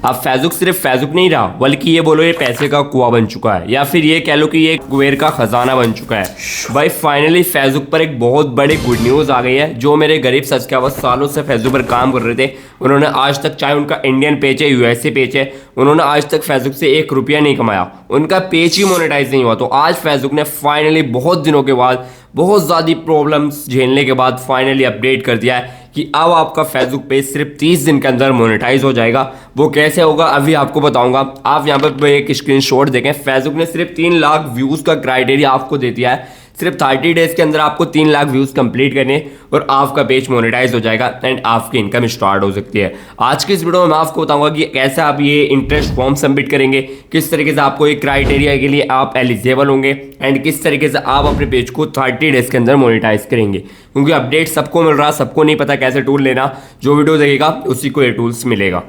अब फेसबुक सिर्फ फेसबुक नहीं रहा, बल्कि ये बोलो ये पैसे का कुआं बन चुका है, या फिर ये कह लो कि ये कुबेर का खजाना बन चुका है। भाई फाइनली फेसबुक पर एक बहुत बड़ी गुड न्यूज़ आ गई है। जो मेरे गरीब सब्सक्राइबर सालों से फेसबुक पर काम कर रहे थे, उन्होंने आज तक, चाहे उनका इंडियन पेज है यूएसए पेज है, उन्होंने आज तक फेसबुक से 1 रुपया नहीं कमाया, उनका पेज ही मोनेटाइज नहीं हुआ। तो आज फेसबुक ने फाइनली बहुत दिनों के बाद, बहुत ज़्यादा प्रॉब्लम्स झेलने के बाद फाइनली अपडेट कर दिया है कि अब आपका फेसबुक पेज सिर्फ 30 दिन के अंदर मोनेटाइज हो जाएगा। वो कैसे होगा अभी आपको बताऊंगा। आप यहाँ पर एक स्क्रीनशॉट देखें, फेसबुक ने सिर्फ 3 लाख व्यूज़ का क्राइटेरिया आपको दे दिया है। सिर्फ 30 डेज के अंदर आपको 3 लाख व्यूज़ कंप्लीट करने और आपका पेज मोनेटाइज हो जाएगा एंड आपकी इनकम स्टार्ट हो सकती है। आज की इस वीडियो में मैं आपको बताऊंगा कि कैसे आप ये इंटरेस्ट फॉर्म सबमिट करेंगे, किस तरीके से आपको एक क्राइटेरिया के लिए आप एलिजिबल होंगे एंड किस तरीके से आप अपने पेज को 30 डेज के अंदर मोनेटाइज करेंगे। क्योंकि अपडेट सबको मिल रहा, सबको नहीं पता कैसे टूल लेना। जो वीडियो देखेगा उसी को ये टूल्स मिलेगा।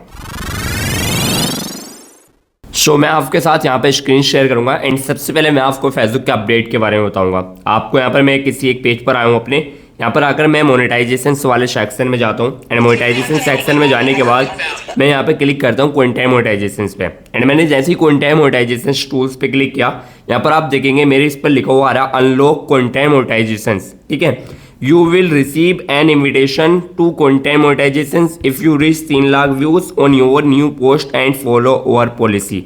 मैं आपके साथ यहाँ पे स्क्रीन शेयर करूंगा एंड सबसे पहले मैं आपको फेसबुक के अपडेट के बारे में बताऊंगा। आपको यहाँ पर मैं किसी एक पेज पर आया हूँ अपने, यहाँ पर आकर मैं मोनेटाइजेशन वाले सेक्शन में जाता हूँ एंड मोनेटाइजेशन सेक्शन में जाने के बाद मैं यहाँ पे क्लिक करता हूँ क्विक टाइम मोनेटाइजेशन पे एंड मैंने जैसे ही क्विक टाइम मोनेटाइजेशन टूल्स पे क्लिक किया, यहाँ पर आप देखेंगे मेरे इस पर लिखा हुआ आ रहा है अनलॉक क्विक टाइम मोनेटाइजेशन। ठीक है, You will receive an invitation to content monetization if you reach 3 lakh views on your new post and follow our policy।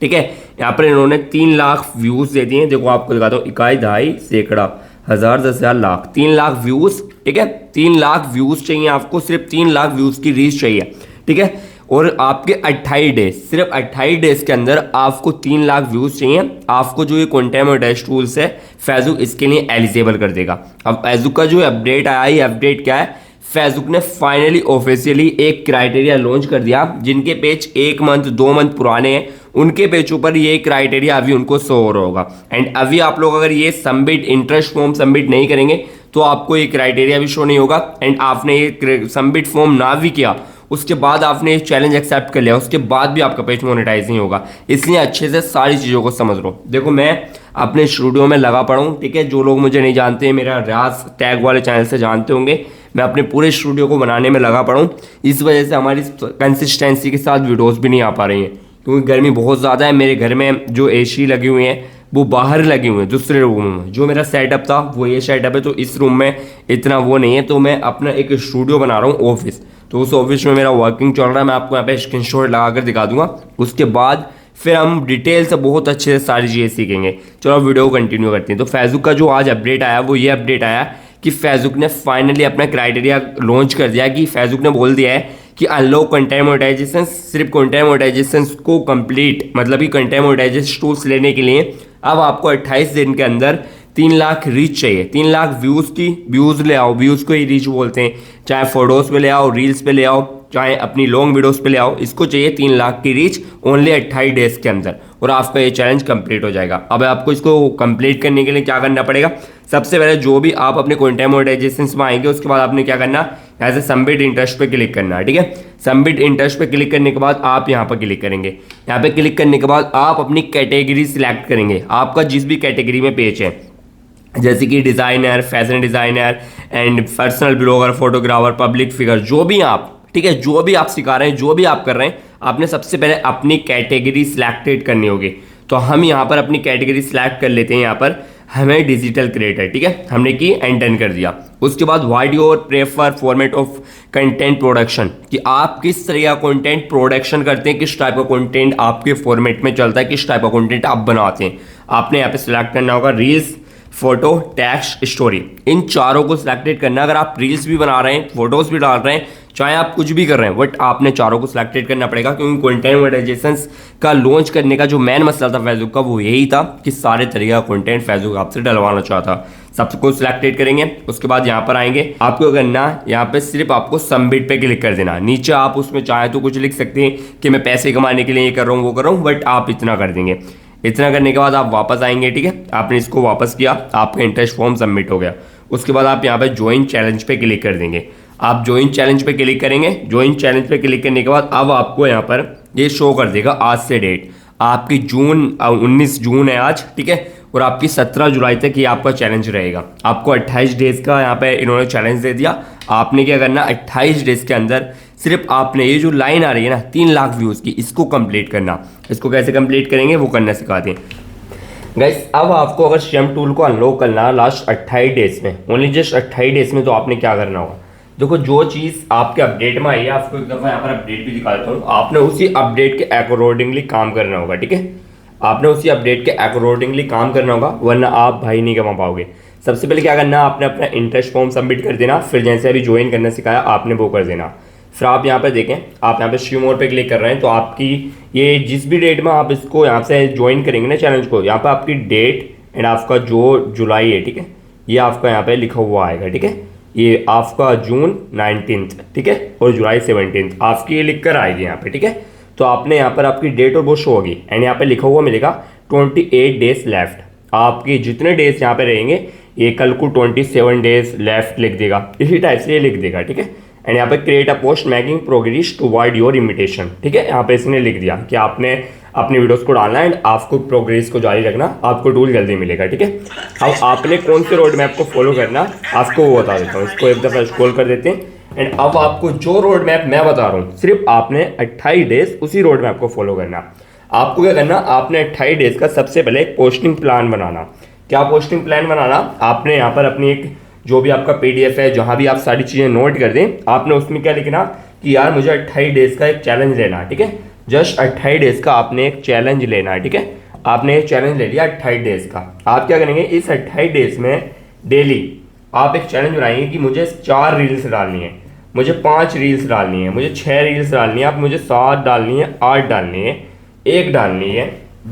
ठीक है, यहाँ पर इन्होंने 3 लाख व्यूज दे दिए। देखो आपको दिखाता हूँ, इकाई, दहाई, सैकड़ा, हजार, 10,000, लाख, 3 लाख व्यूज। ठीक है, 3 लाख व्यूज चाहिए आपको, सिर्फ 3 लाख व्यूज की रीच चाहिए। ठीक है, और आपके 28 डेज, सिर्फ 28 डेज के अंदर आपको 3 लाख व्यूज चाहिए। आपको जो ये कंटेंट मोनेटाइज टूल्स है फेसबुक इसके लिए एलिजिबल कर देगा। अब फेसबुक का जो अपडेट आया, ये अपडेट क्या है, फेसबुक ने फाइनली ऑफिशियली एक क्राइटेरिया लॉन्च कर दिया। जिनके पेज 1 मंथ 2 मंथ पुराने हैं, उनके पेजों पर ये क्राइटेरिया अभी उनको शो हो रहा होगा। एंड अभी आप लोग अगर ये सबमिट इंटरेस्ट फॉर्म सबमिट नहीं करेंगे तो आपको ये क्राइटेरिया भी शो नहीं होगा। एंड आपने ये सबमिट फॉर्म ना भी किया, उसके बाद आपने ये चैलेंज एक्सेप्ट कर लिया, उसके बाद भी आपका पेज मोनेटाइज नहीं होगा। इसलिए अच्छे से सारी चीज़ों को समझ लो। देखो मैं अपने स्टूडियो में लगा पड़ा हूँ। ठीक है, जो लोग मुझे नहीं जानते हैं, मेरा रियाज टैग वाले चैनल से जानते होंगे, मैं अपने पूरे स्टूडियो को बनाने में लगा पड़ा हूँ। इस वजह से हमारी कंसिस्टेंसी के साथ वीडियोज़ भी नहीं आ पा रही हैं, क्योंकि गर्मी बहुत ज़्यादा है। मेरे घर में जो एसी लगी हुई हैं वो बाहर लगी हुई हैं दूसरे रूम में। जो मेरा सेटअप था वो ये सेटअप है, तो इस रूम में इतना वो नहीं है। तो मैं अपना एक स्टूडियो बना रहा हूँ, ऑफिस। तो उस ऑफिस में मेरा वर्किंग चल रहा है। मैं आपको यहाँ पे स्क्रीनशॉट लगा कर दिखा दूंगा। उसके बाद फिर हम डिटेल से बहुत अच्छे से सारी चीज़ें सीखेंगे। चलो वीडियो को कंटिन्यू करते हैं। तो फेसबुक का जो आज अपडेट आया वो ये अपडेट आया कि फेसबुक ने फाइनली अपना क्राइटेरिया लॉन्च कर दिया। कि फेसबुक ने बोल दिया है कि अनलॉक कंटेंट मोनेटाइजेशन, सिर्फ कंटेंट मोनेटाइजेशन को कंप्लीट, मतलब कि कंटेंट मोनेटाइजेशन टूल्स लेने के लिए अब आपको 28 दिन के अंदर 3 लाख रीच चाहिए। 3 लाख व्यूज़ की, व्यूज़ ले आओ, व्यूज़ को ही रीच बोलते हैं। चाहे फोटोज़ पे ले आओ, रील्स पे ले आओ, चाहे अपनी लॉन्ग वीडियोस पे ले आओ, इसको चाहिए 3 लाख की रीच ओनली 28 डेज के अंदर, और आपका ये चैलेंज कंप्लीट हो जाएगा। अब आपको इसको कंप्लीट करने के लिए क्या करना पड़ेगा, सबसे पहले जो भी आप अपने कंटेंट मोनेटाइजेशन में आएंगे उसके बाद आपने क्या करना, ऐसे सबमिट इंटरेस्ट पे क्लिक करना है। ठीक है, सबमिट इंटरेस्ट पे क्लिक करने के बाद आप यहाँ पर क्लिक करेंगे। यहाँ पे क्लिक करने के बाद आप अपनी कैटेगरी सिलेक्ट करेंगे। आपका जिस भी कैटेगरी में पेज है, जैसे कि designer, fashion designer and personal blogger, photographer, public figure, जो भी आप, ठीक है, जो भी आप सिखा रहे हैं, जो भी आप कर रहे हैं, आपने सबसे पहले अपनी कैटेगरी सिलेक्टेड करनी होगी। तो हम यहाँ पर अपनी कैटेगरी सिलेक्ट कर लेते हैं। यहाँ पर हमें डिजिटल क्रिएटर, ठीक है, हमने की एंटर कर दिया। उसके बाद what your prefer format of content production, कि आप किस तरह का कंटेंट प्रोडक्शन करते हैं, किस टाइप का कंटेंट आपके फॉर्मेट में चलता है, किस टाइप का कंटेंट आप बनाते हैं। आपने यहाँ पे सिलेक्ट करना होगा रील्स, फोटो, टेक्स्ट, स्टोरी, इन चारों को सिलेक्टेड करना। अगर आप रील्स भी बना रहे हैं, फोटोज भी डाल रहे हैं, चाहे आप कुछ भी कर रहे हैं, बट आपने चारों को सिलेक्टेड करना पड़ेगा। क्योंकि कंटेंट मोनेटाइजेशन का लॉन्च करने का जो मेन मसला था फेसबुक का, वो यही था कि सारे तरीके का कंटेंट फेसबुक आपसे डलवाना चाहता। सबको सिलेक्टेड करेंगे। उसके बाद यहाँ पर आएंगे, आपको करना यहाँ पे सिर्फ आपको सबमिट पे क्लिक कर देना। नीचे आप उसमें चाहे तो कुछ लिख सकते हैं कि मैं पैसे कमाने के लिए ये कर रहा हूँ, वो कर रहा हूँ, बट आप इतना कर देंगे। इतना करने के बाद आप वापस आएंगे। ठीक है, आपने इसको वापस किया, आपका इंटरेस्ट फॉर्म सबमिट हो गया। उसके बाद आप यहाँ पे ज्वाइन चैलेंज पे क्लिक कर देंगे। आप ज्वाइन चैलेंज पे क्लिक करेंगे। ज्वाइन चैलेंज पे क्लिक करने के बाद अब आपको यहाँ पर ये शो कर देगा आज से डेट। आपकी 19 जून है आज, ठीक है, और आपकी 17 जुलाई तक ये आपका चैलेंज रहेगा। आपको 28 डेज का यहाँ पे इन्होंने चैलेंज दे दिया। आपने क्या करना, 28 डेज के अंदर सिर्फ आपने ये जो लाइन आ रही है ना 3 लाख व्यूज़ की, इसको कंप्लीट करना। इसको कैसे कंप्लीट करेंगे वो करना सिखाते हैं गाइस। अब आपको अगर शेम टूल को अनलॉक करना लास्ट 28 डेज में, ओनली जस्ट 28 डेज में, तो आपने क्या करना होगा, देखो जो चीज़ आपके अपडेट में आई है, आपको एक दफ़ा यहाँ पर अपडेट भी दिखा देता हूँ, आपने उसी अपडेट के अकॉर्डिंगली काम करना होगा, ठीक है। आपने उसी अपडेट के अकॉर्डिंगली काम करना होगा, वरना आप भाई नहीं कमा पाओगे। सबसे पहले क्या करना, आपने अपना इंटरेस्ट फॉर्म सबमिट कर देना, फिर जैसे अभी ज्वाइन करना सिखाया आपने वो कर देना। फिर आप यहाँ पर देखें, आप यहाँ पे शी मोर पे क्लिक कर रहे हैं, तो आपकी ये जिस भी डेट में आप इसको यहाँ से ज्वाइन करेंगे ना चैलेंज को, यहाँ पर आपकी डेट एंड आपका जो जुलाई है, ठीक है, ये आपका यहाँ पे लिखा हुआ आएगा, ठीक है। ये आपका जून 19, ठीक है, और जुलाई 17 आपकी ये लिख कर आएगी यहाँ पे, ठीक है। तो आपने यहाँ पर आपकी डेट और वो शो होगी एंड यहाँ पे लिखा हुआ मिलेगा 28 डेज लेफ्ट। आपके जितने डेज यहाँ पे रहेंगे, ये कल को 27 डेज लेफ्ट लिख देगा, इसी टाइप से ये लिख देगा, ठीक है। एंड यहाँ पे create a post making progress toward your imitation, ठीक है। यहाँ पे इसने लिख दिया कि आपने अपनी वीडियोस को डालना एंड आपको प्रोग्रेस को जारी रखना, आपको टूल जल्दी मिलेगा, ठीक है। अब आपने कौन से रोड मैप को फॉलो करना आपको वो बता देता हूँ। इसको एक दफ़ा स्क्रॉल कर देते हैं एंड अब आपको जो रोड मैप मैं बता रहा हूँ, सिर्फ आपने 28 डेज उसी रोड मैप को फॉलो करना। आपको क्या करना, आपने 28 डेज का सबसे पहले एक पोस्टिंग प्लान बनाना। क्या पोस्टिंग प्लान बनाना, आपने यहाँ पर अपनी एक जो भी आपका PDF है, जहाँ भी आप सारी चीज़ें नोट कर दें, आपने उसमें क्या लिखना कि यार मुझे 28 डेज का एक चैलेंज लेना है, ठीक है। जस्ट 28 डेज का आपने एक चैलेंज लेना है, ठीक है। आपने एक चैलेंज ले लिया 28 डेज का। आप क्या करेंगे, इस 28 डेज में डेली आप एक चैलेंज बनाएंगे कि मुझे 4 रील्स डालनी है, मुझे 5 रील्स डालनी है, मुझे 6 रील्स डालनी है, आप मुझे 7 डालनी है, 8 डालनी है, 1 डालनी है,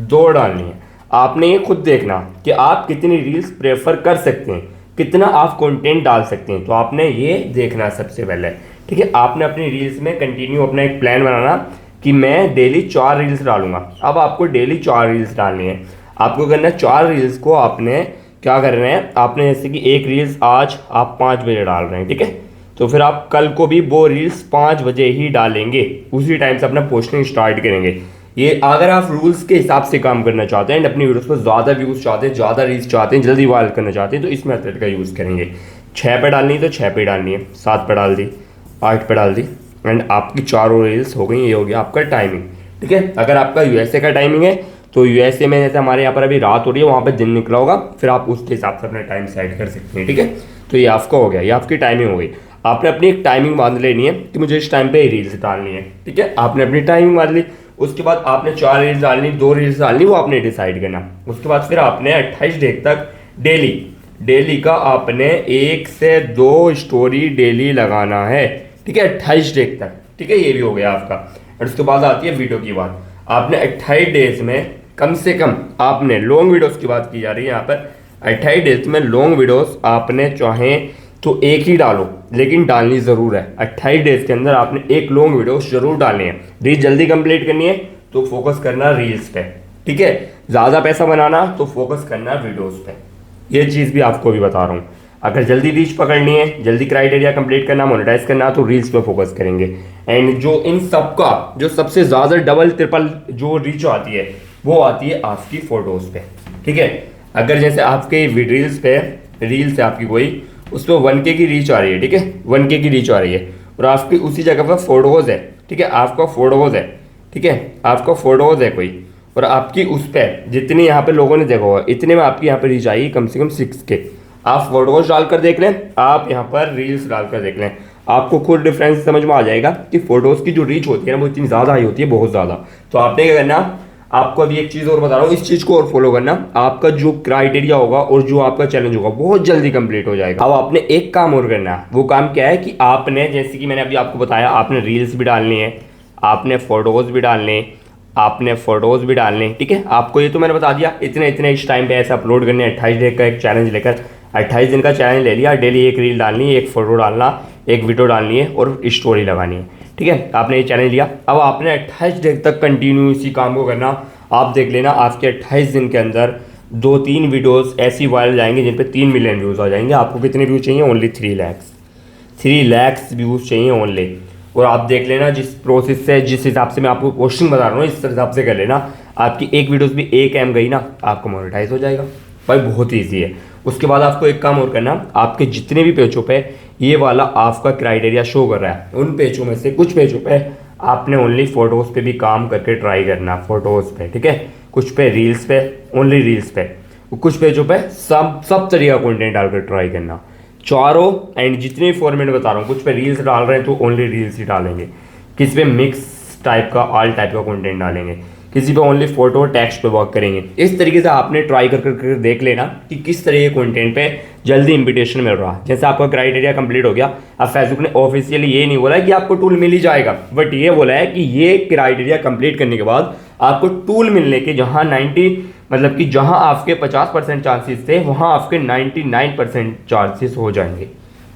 2 डालनी है। आपने ये खुद देखना कि आप कितनी रील्स प्रेफर कर सकते हैं, कितना आप कंटेंट डाल सकते हैं, तो आपने ये देखना सबसे पहले, ठीक है। आपने अपनी रील्स में कंटिन्यू अपना एक प्लान बनाना कि मैं डेली 4 रील्स डालूंगा। अब आपको डेली 4 रील्स डालनी है। आपको करना है 4 रील्स को आपने क्या करना है, आपने जैसे कि एक रील्स आज आप 5 बजे डाल रहे हैं, ठीक है, तो फिर आप कल को भी वो रील्स 5 बजे ही डालेंगे, उसी टाइम से अपना पोस्टिंग स्टार्ट करेंगे। ये अगर आप रूल्स के हिसाब से काम करना चाहते हैं एंड अपनी वीडियोस पर ज़्यादा व्यूज़ चाहते हैं, ज़्यादा रील्स चाहते हैं, जल्दी वायरल करना चाहते हैं, तो इस मेथड का यूज़ करेंगे। 6 पे डालनी है तो 6 पे डालनी है, 7 पे डाल दी, 8 पे डाल दी एंड आपकी 4 रील्स हो गई। ये हो गया आपका टाइमिंग, ठीक है। अगर आपका USA का टाइमिंग है तो USA में जैसे हमारे यहाँ पर अभी रात हो रही है, वहाँ पर दिन निकला होगा, फिर आप उसके हिसाब से अपना टाइम सेट कर सकते हैं, ठीक है। तो ये आपका हो गया, ये आपकी टाइमिंग हो गई। आपने अपनी एक टाइमिंग बांध लेनी है कि मुझे इस टाइम पे रील्स डालनी है, ठीक है। आपने अपनी टाइमिंग बांध ली, उसके बाद आपने 4 रील्स डालनी, 2 रील्स डालनी, वो आपने डिसाइड करना। उसके बाद फिर आपने 28 डेज तक डेली का आपने 1 से 2 स्टोरी डेली लगाना है, ठीक है, 28 डेज तक, ठीक है। ये भी हो गया आपका। और उसके बाद आती है वीडियो की बात। आपने 28 डेज में कम से कम आपने लॉन्ग वीडियोस की बात की जा रही है यहाँ पर। 28 डेज में लॉन्ग वीडियोस आपने चाहें तो एक ही डालो, लेकिन डालनी ज़रूर है। 28 डेज के अंदर आपने एक लॉन्ग वीडियो जरूर डालनी है। रील जल्दी कंप्लीट करनी है तो फोकस करना रील्स पे, ठीक है। ज़्यादा पैसा बनाना तो फोकस करना वीडियोस पे। ये चीज़ भी आपको भी बता रहा हूँ। अगर जल्दी रीच पकड़नी है, जल्दी क्राइटेरिया कंप्लीट करना, मोनेटाइज करना, तो रील्स पे फोकस करेंगे। एंड जो इन सबका जो सबसे ज़्यादा डबल ट्रिपल जो रीच आती है वो आती है आपकी फ़ोटोज़ पे, ठीक है। अगर जैसे आपके रील्स पे रील्स है आपकी कोई, उस पर 1K की रीच आ रही है, ठीक है, 1K की रीच आ रही है, और आपकी उसी जगह पर फोटोज़ है, ठीक है, आपका फोटोज़ है, ठीक है, आपका फोटोज़ है कोई, और आपकी उस पर जितनी यहाँ पे लोगों ने देखा होगा, इतने में आपकी यहाँ पे रीच आई कम से कम 6K। आप फोटोज़ डालकर देख लें, आप यहाँ पर रील्स डालकर देख लें, आपको खुद डिफरेंस समझ में आ जाएगा कि फ़ोटोज़ की जो रीच होती है ना वो इतनी ज़्यादा आई होती है, बहुत ज़्यादा। तो आपने क्या करना, आपको अभी एक चीज़ और बता रहा हूँ, इस चीज़ को और फॉलो करना, आपका जो क्राइटेरिया होगा और जो आपका चैलेंज होगा बहुत जल्दी कंप्लीट हो जाएगा। अब आपने एक काम और करना है, वो काम क्या है कि आपने जैसे कि मैंने अभी आपको बताया, आपने रील्स भी डालनी है, आपने फ़ोटोज़ भी डालने, ठीक है। आपको ये तो मैंने बता दिया, इतने इस टाइम पे ऐसे अपलोड करने, 28 डे का एक चैलेंज लेकर 28 दिन का चैलेंज ले लिया, डेली एक रील डालनी है, एक फ़ोटो डालना, एक वीडियो डालनी है और स्टोरी लगानी है, ठीक है। आपने ये चैलेंज लिया। अब आपने 28 दिन तक कंटिन्यू इसी काम को करना। आप देख लेना आपके 28 दिन के अंदर 2-3 वीडियोस ऐसी वायरल जाएंगे जिन पे 3 मिलियन व्यूज़ आ जाएंगे। आपको कितने व्यूज़ चाहिए? ओनली 3 लाख व्यूज़ चाहिए ओनली। और आप देख लेना जिस प्रोसेस से, जिस हिसाब से मैं आपको क्वेश्चन बता रहा हूँ, इस हिसाब से कर लेना। आपकी एक वीडियोस भी 1 M गई ना, आपको मोनेटाइज हो जाएगा भाई, बहुत ईजी है। उसके बाद आपको एक काम और करना, आपके जितने भी पेजों पे ये वाला आपका क्राइटेरिया शो कर रहा है, उन पेजों में से कुछ पेजों पे आपने ओनली फोटोज़ पे भी काम करके ट्राई करना, फोटोज़ पे, ठीक है। कुछ पे रील्स पे, ओनली रील्स पे, कुछ पेजों पे सब तरीका कंटेंट डालकर ट्राई करना, चारों। एंड जितने भी फॉर्मेट बता रहा हूँ, कुछ पे रील्स डाल रहे हैं तो ओनली रील्स ही डालेंगे, किसी पे मिक्स टाइप का ऑल टाइप का कंटेंट डालेंगे, किसी पे ओनली फोटो टेक्स्ट पे वर्क करेंगे। इस तरीके से आपने ट्राई कर देख लेना कि किस तरह के कंटेंट पे जल्दी इन्विटेशन मिल रहा है। जैसे आपका क्राइटेरिया कंप्लीट हो गया, अब फेसबुक ने ऑफिशियली ये नहीं बोला है कि आपको टूल मिल ही जाएगा, बट ये बोला है कि ये क्राइटेरिया कंप्लीट करने के बाद आपको टूल मिलने के जहाँ 90 मतलब कि जहाँ आपके 50% चांसेस थे वहाँ आपके 99% चांसेस हो जाएंगे।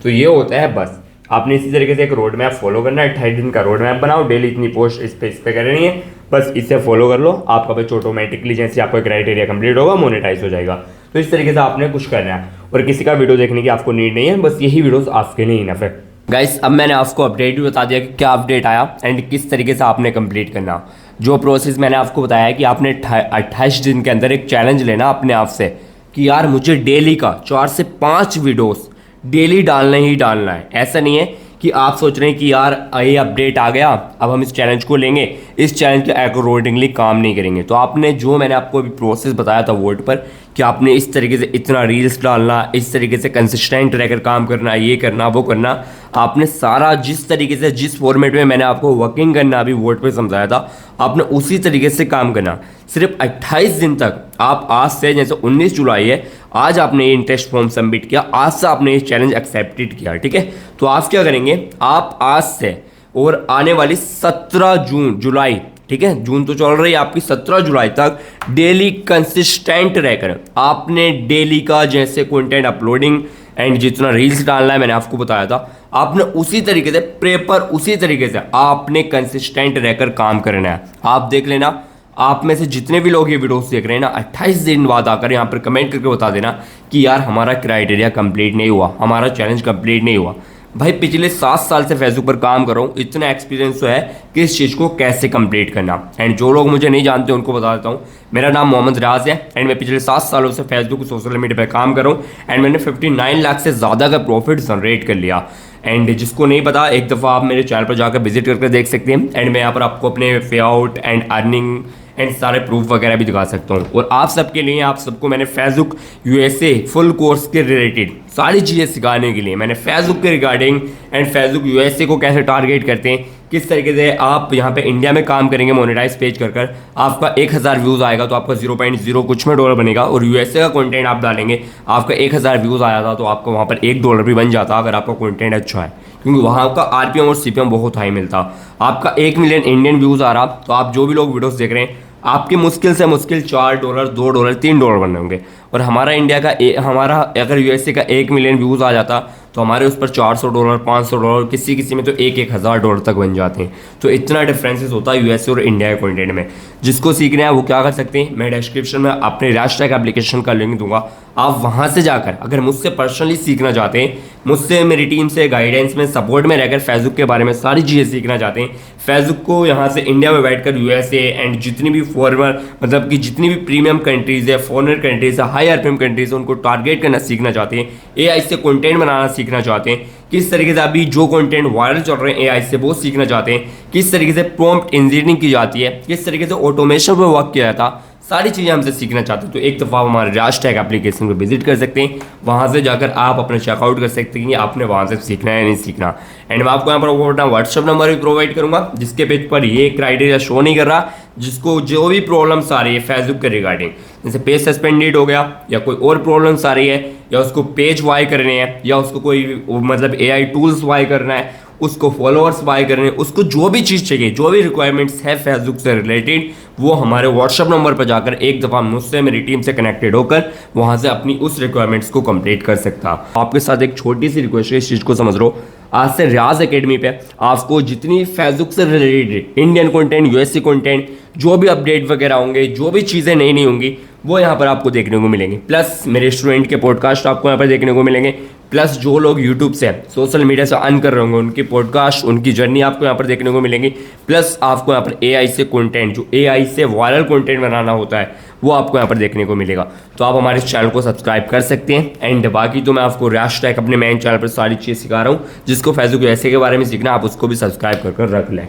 तो ये होता है बस। आपने इसी तरीके से एक रोड मैप फॉलो करना है, 28 दिन का रोड मैप बनाओ, डेली इतनी पोस्ट इस पे करनी है, बस इसे फॉलो कर लो, आपका पेज ऑटोमेटिकली जैसे आपका क्राइटेरिया कंप्लीट होगा मोनेटाइज हो जाएगा। तो इस तरीके से आपने कुछ करना है और किसी का वीडियो देखने की आपको नीड नहीं है, बस यही वीडियोस आपके लिए इनफ है। गाइस अब मैंने आपको अपडेट भी बता दिया कि क्या अपडेट आया एंड किस तरीके से आपने कंप्लीट करना। जो प्रोसेस मैंने आपको बताया है कि आपने 28 दिन के अंदर एक चैलेंज लेना अपने आप से कि यार मुझे डेली का 4 से 5 वीडियोस डेली डालना ही डालना है। ऐसा नहीं है कि आप सोच रहे हैं कि यार ये अपडेट आ गया अब हम इस चैलेंज को लेंगे, इस चैलेंज के अकॉर्डिंगली काम नहीं करेंगे। तो आपने जो मैंने आपको अभी प्रोसेस बताया था वोट पर कि आपने इस तरीके से इतना रील्स डालना, इस तरीके से कंसिस्टेंट रहकर काम करना, ये करना वो करना, आपने सारा जिस तरीके से जिस फॉर्मेट में मैंने आपको वर्किंग करना अभी वोट पे समझाया था, आपने उसी तरीके से काम करना। सिर्फ 28 दिन तक आप आज से, जैसे 19 जुलाई है, आज आपने ये इंटरेस्ट फॉर्म सबमिट किया, आज से आपने ये चैलेंज एक्सेप्टेड किया, ठीक है। तो आप क्या करेंगे, आप आज से और आने वाली 17 जुलाई, ठीक है, जून तो चल रही है आपकी, 17 जुलाई तक डेली कंसिस्टेंट रहकर आपने डेली का जैसे कंटेंट अपलोडिंग एंड जितना रील्स डालना है मैंने आपको बताया था, आपने उसी तरीके से प्रेपर उसी तरीके से आपने कंसिस्टेंट रहकर काम करना है। आप देख लेना, आप में से जितने भी लोग ये वीडियोस देख रहे हैं ना, 28 दिन बाद आकर यहाँ पर कमेंट करके बता देना कि यार हमारा क्राइटेरिया कंप्लीट नहीं हुआ, हमारा चैलेंज कंप्लीट नहीं हुआ। भाई पिछले 7 साल से फेसबुक पर काम कर रहा हूँ, इतना एक्सपीरियंस तो है कि इस चीज़ को कैसे कंप्लीट करना। एंड जो लोग मुझे नहीं जानते उनको बता देता हूँ, मेरा नाम मोहम्मद राज है एंड मैं पिछले 7 सालों से फेसबुक सोशल मीडिया पर काम कर रहा हूँ एंड मैंने 59 लाख से ज़्यादा का प्रॉफिट जनरेट कर लिया। एंड जिसको नहीं पता, एक दफ़ा आप मेरे चैनल पर जाकर विजिट करके देख सकते हैं एंड मैं यहाँ पर आपको अपने पे आउट एंड अर्निंग एंड सारे प्रूफ वगैरह भी दिखा सकता हूँ। और आप सबके लिए, आप सबको मैंने फेसबुक यूएसए फुल कोर्स के रिलेटेड सारी चीज़ें सिखाने के लिए मैंने फेसबुक के रिगार्डिंग एंड फेसबुक यूएसए को कैसे टारगेट करते हैं, किस तरीके से आप यहाँ पे इंडिया में काम करेंगे मोनेटाइज पेज कर आपका 1000 व्यूज़ आएगा तो आपका 0.0 कुछ में डॉलर बनेगा, और यूएसए का कंटेंट आप डालेंगे आपका 1000 व्यूज़ आया था तो आपका वहाँ पर $1 भी बन जाता अगर आपका कंटेंट अच्छा है, क्योंकि वहाँ का आरपीएम और सीपीएम बहुत हाई मिलता। आपका 1 मिलियन इंडियन व्यूज़ आ रहा तो आप जो भी लोग वीडियोस देख रहे हैं आपके मुश्किल से मुश्किल $4, $2, $3 बनने होंगे। और हमारा इंडिया का हमारा अगर यूएसए का 1 मिलियन व्यूज़ आ जाता तो हमारे उस पर $400, $500, किसी में तो $1,000 तक बन जाते हैं। तो इतना डिफरेंसेस होता है यूएसए और इंडिया के कंटेंट में। जिसको सीखना है वो क्या कर सकते हैं, मैं डिस्क्रिप्शन में अपने राष्ट्र एप्लीकेशन का लिंक दूंगा, आप वहाँ से जाकर अगर मुझसे पर्सनली सीखना चाहते हैं, मुझसे मेरी टीम से गाइडेंस में सपोर्ट में रहकर फेसबुक के बारे में सारी चीज़ें सीखना चाहते हैं, फेसबुक को यहाँ से इंडिया में बैठकर यूएसए एंड जितनी भी फॉरनर मतलब कि जितनी भी प्रीमियम कंट्रीज़ है, फॉरनर कंट्रीज़ है, हाई आरपीएम कंट्रीज़ है, उनको टारगेट करना सीखना चाहते हैं, एआई से कंटेंट बनाना सीखना चाहते हैं, किस तरीके से अभी जो कंटेंट वायरल चल रहे हैं एआई से वो सीखना चाहते हैं, किस तरीके से प्रॉम्प्ट इंजीनियरिंग की जाती है, किस तरीके से ऑटोमेशन पर वर्क किया जाता, सारी चीज़ें हमसे सीखना चाहते हैं तो एक दफ़ा हमारे राज टैग एप्लीकेशन को विजिट कर सकते हैं। वहाँ से जाकर आप अपना चेकआउट कर सकते हैं कि आपने वहाँ से सीखना है या नहीं सीखना। एंड मैं आपको यहाँ पर अपना व्हाट्सअप नंबर भी प्रोवाइड करूँगा जिसके पेज पर ये क्राइटेरिया शो नहीं कर रहा, जिसको जो भी प्रॉब्लम्स आ रही है फेसबुक के रिगार्डिंग, जैसे पेज सस्पेंडेड हो गया या कोई और प्रॉब्लम्स आ रही है या उसको पेज वाई करने हैं या उसको कोई मतलब एआई टूल्स वाई करना है, उसको फॉलोअर्स बाय करने, उसको जो भी चीज़ चाहिए, जो भी रिक्वायरमेंट्स है फेसबुक से रिलेटेड, वो हमारे व्हाट्सअप नंबर पर जाकर एक दफ़ा मुझसे मेरी टीम से कनेक्टेड होकर वहाँ से अपनी उस रिक्वायरमेंट्स को कंप्लीट कर सकता। आपके साथ एक छोटी सी रिक्वेस्ट है, इस चीज़ को समझ लो, आज से रियाज एकेडमी पे आपको जितनी फेसबुक से related Indian content, USA content, जो भी अपडेट वगैरह होंगे, जो भी चीज़ें नई नई होंगी वो यहाँ पर आपको देखने को मिलेंगे। प्लस मेरे स्टूडेंट के पॉडकास्ट आपको यहाँ पर देखने को मिलेंगे। प्लस जो लोग यूट्यूब से सोशल मीडिया से अर्न कर रहे होंगे उनकी पॉडकास्ट, उनकी जर्नी आपको यहाँ पर देखने को मिलेंगी। प्लस आपको यहाँ पर एआई से कंटेंट, जो एआई से वायरल कंटेंट बनाना होता है वो आपको यहाँ पर देखने को मिलेगा। तो आप हमारे इस चैनल को सब्सक्राइब कर सकते हैं। एंड बाकी तो मैं आपको रैश टैग अपने मेन चैनल पर सारी चीज़ सिखा रहा हूँ, जिसको फेसबुक ऐसे के बारे में सीखना आप उसको भी सब्सक्राइब कर रख लें।